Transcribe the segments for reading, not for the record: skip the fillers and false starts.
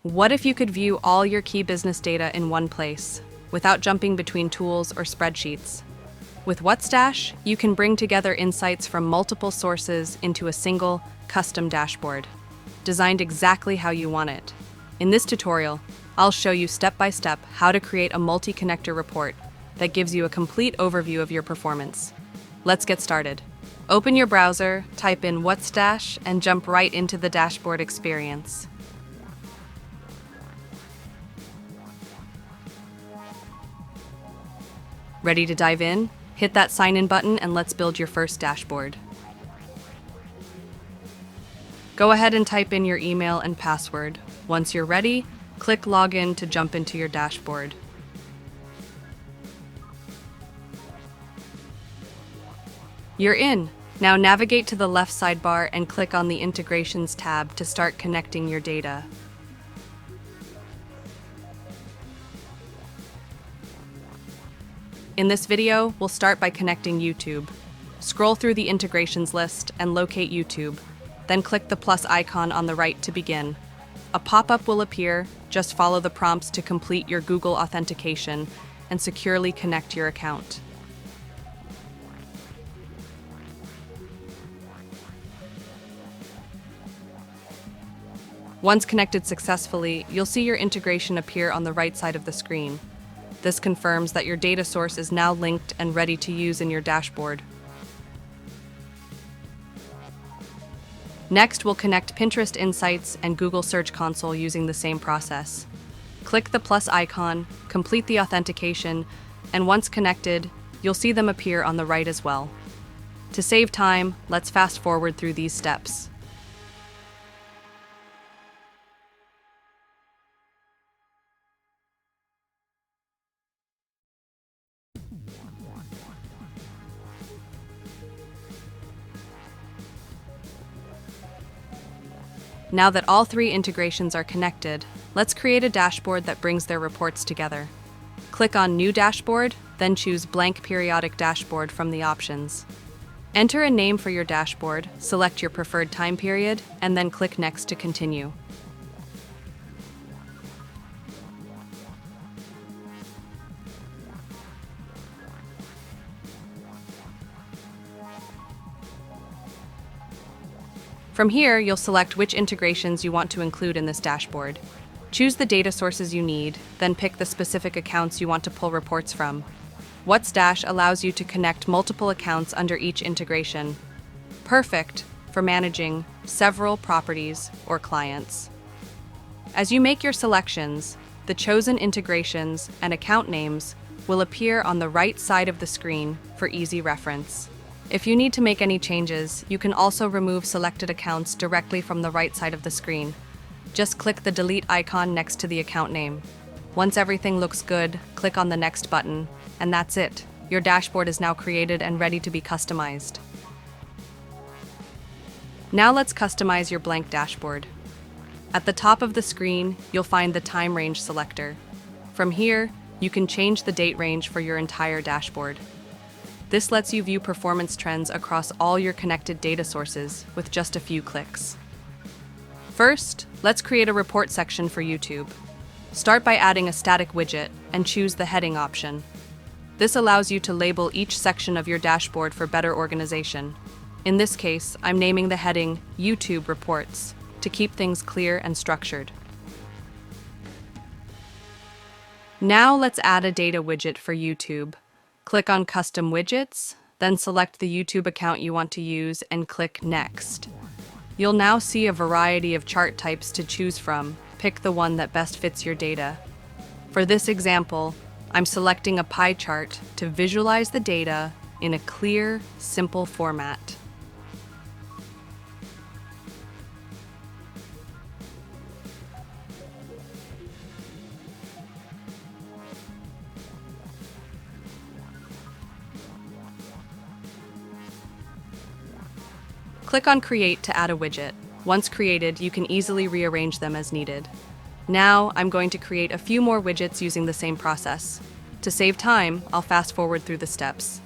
What if you could view all your key business data in one place, without jumping between tools or spreadsheets? With Whatsdash, you can bring together insights from multiple sources into a single, custom dashboard, designed exactly how you want it. In this tutorial, I'll show you step-by-step how to create a multi-connector report that gives you a complete overview of your performance. Let's get started. Open your browser, type in Whatsdash, and jump right into the dashboard experience. Ready to dive in? Hit that sign in button and let's build your first dashboard. Go ahead and type in your email and password. Once you're ready, click Login to jump into your dashboard. You're in. Now navigate to the left sidebar and click on the Integrations tab to start connecting your data. In this video, we'll start by connecting YouTube. Scroll through the integrations list and locate YouTube, then click the plus icon on the right to begin. A pop-up will appear. Just follow the prompts to complete your Google authentication and securely connect your account. Once connected successfully, you'll see your integration appear on the right side of the screen. This confirms that your data source is now linked and ready to use in your dashboard. Next, we'll connect Pinterest Insights and Google Search Console using the same process. Click the plus icon, complete the authentication, and once connected, you'll see them appear on the right as well. To save time, let's fast forward through these steps. Now that all three integrations are connected, let's create a dashboard that brings their reports together. Click on New Dashboard, then choose Blank Periodic Dashboard from the options. Enter a name for your dashboard, select your preferred time period, and then click Next to continue. From here, you'll select which integrations you want to include in this dashboard. Choose the data sources you need, then pick the specific accounts you want to pull reports from. Whatsdash allows you to connect multiple accounts under each integration. Perfect for managing several properties or clients. As you make your selections, the chosen integrations and account names will appear on the right side of the screen for easy reference. If you need to make any changes, you can also remove selected accounts directly from the right side of the screen. Just click the delete icon next to the account name. Once everything looks good, click on the next button, and that's it. Your dashboard is now created and ready to be customized. Now let's customize your blank dashboard. At the top of the screen, you'll find the time range selector. From here, you can change the date range for your entire dashboard. This lets you view performance trends across all your connected data sources with just a few clicks. First, let's create a report section for YouTube. Start by adding a static widget and choose the heading option. This allows you to label each section of your dashboard for better organization. In this case, I'm naming the heading YouTube Reports to keep things clear and structured. Now let's add a data widget for YouTube. Click on Custom Widgets, then select the YouTube account you want to use and click Next. You'll now see a variety of chart types to choose from. Pick the one that best fits your data. For this example, I'm selecting a pie chart to visualize the data in a clear, simple format. Click on Create to add a widget. Once created, you can easily rearrange them as needed. Now, I'm going to create a few more widgets using the same process. To save time, I'll fast forward through the steps.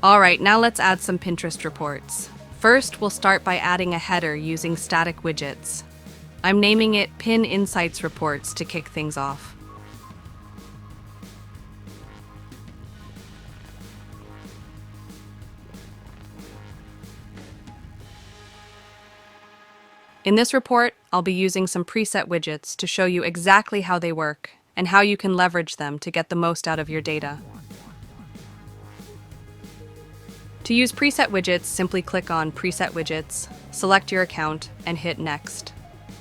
All right, now let's add some Pinterest reports. First, we'll start by adding a header using static widgets. I'm naming it Pin Insights Reports to kick things off. In this report, I'll be using some preset widgets to show you exactly how they work and how you can leverage them to get the most out of your data. To use preset widgets, simply click on Preset Widgets, select your account, and hit Next.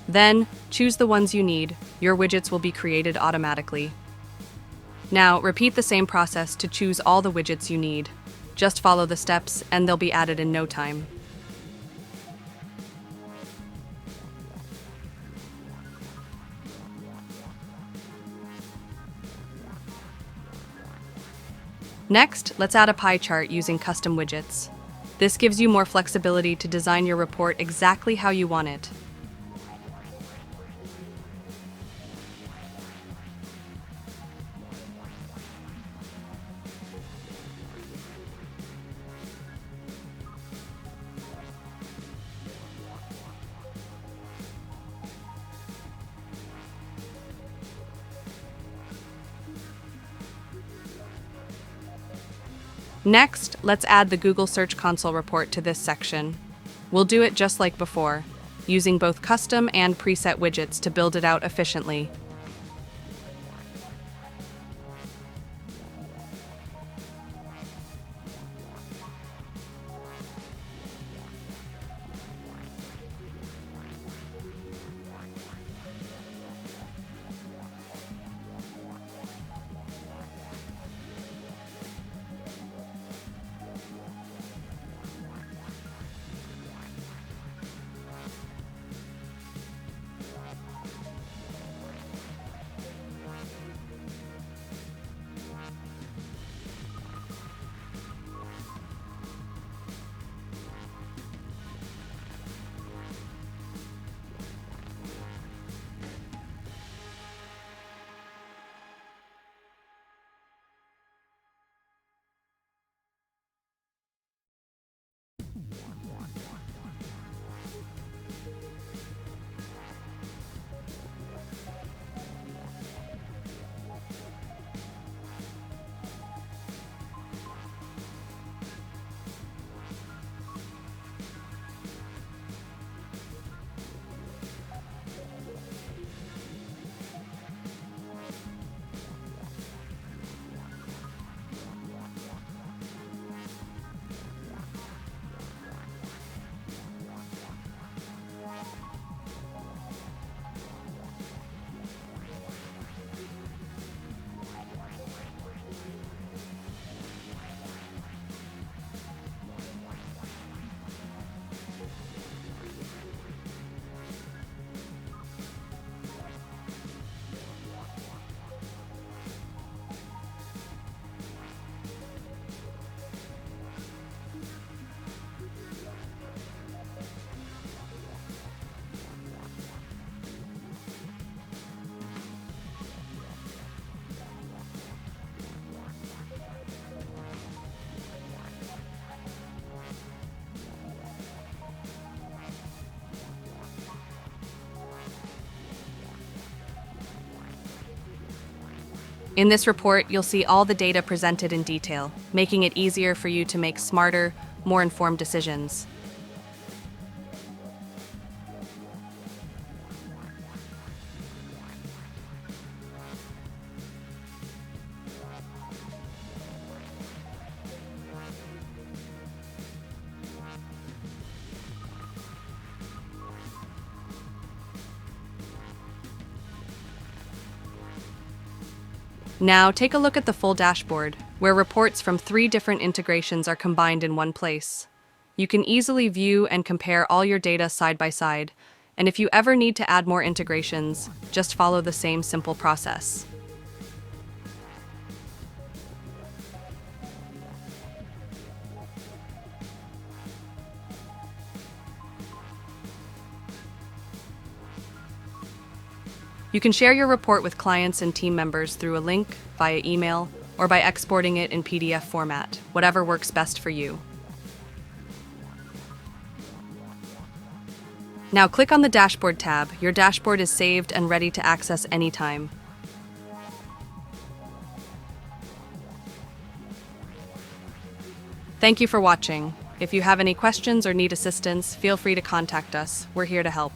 Then, choose the ones you need. Your widgets will be created automatically. Now, repeat the same process to choose all the widgets you need. Just follow the steps, and they'll be added in no time. Next, let's add a pie chart using custom widgets. This gives you more flexibility to design your report exactly how you want it. Next, let's add the Google Search Console report to this section. We'll do it just like before, using both custom and preset widgets to build it out efficiently. In this report, you'll see all the data presented in detail, making it easier for you to make smarter, more informed decisions. Now take a look at the full dashboard, where reports from 3 different integrations are combined in one place. You can easily view and compare all your data side by side, and if you ever need to add more integrations, just follow the same simple process. You can share your report with clients and team members through a link, via email, or by exporting it in PDF format, whatever works best for you. Now click on the Dashboard tab. Your dashboard is saved and ready to access anytime. Thank you for watching. If you have any questions or need assistance, feel free to contact us. We're here to help.